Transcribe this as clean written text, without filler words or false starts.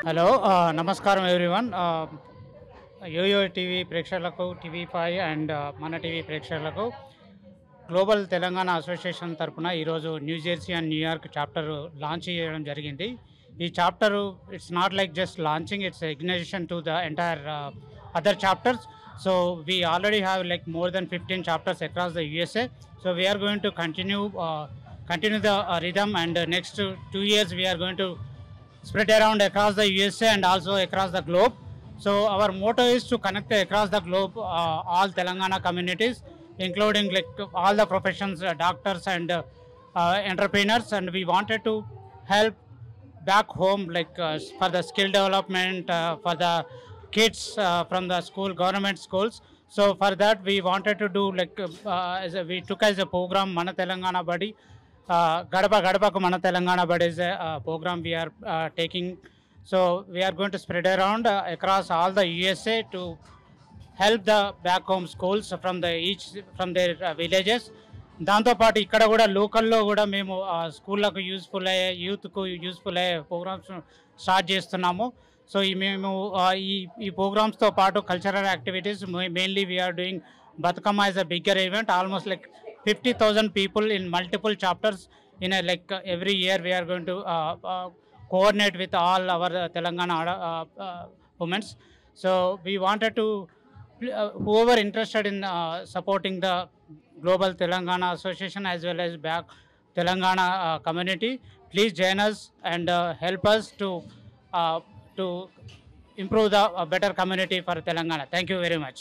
Hello నమస్కారం everyone. YoYo TV ప్రేక్షకులకు, TV five and మన టీవీ ప్రేక్షకులకు గ్లోబల్ తెలంగాణ అసోసియేషన్ తరపున ఈరోజు New Jersey and New York chapter launch చేయడం జరిగింది. ఈ chapter it's not like just launching, it's organization to the entire other chapters. So we already have like more than 15 chapters across the USA. So we are going to continue the rhythm, and next 2 years we are going to spread around across the USA and also across the globe. So our motto is to connect across the globe all Telangana communities, including like all the professions, doctors and entrepreneurs, and we wanted to help back home like for the skill development for the kids from the government schools. So for that we wanted to do like we took as a program Mana Telangana Badi. Gadapa Gadapaku Mana Telangana Badi is a program we are taking. So we are going to spread around across all the USA to help the back home schools from their villages. దాంతోపాటు ఇక్కడ కూడా లోకల్లో కూడా మేము స్కూళ్ళకు useful అయ్యే, యూత్కు useful అయ్యే ప్రోగ్రామ్స్ స్టార్ట్ చేస్తున్నాము. సో మేము ఈ ప్రోగ్రామ్స్తో పాటు cultural activities, mainly we are doing Bathukamma as a bigger event. Almost like 50,000 people in multiple chapters in a like every year we are going to coordinate with all our Telangana women. So we wanted to whoever interested in supporting the Global Telangana Association as well as back Telangana community, please join us and help us to improve the better community for Telangana. Thank you very much.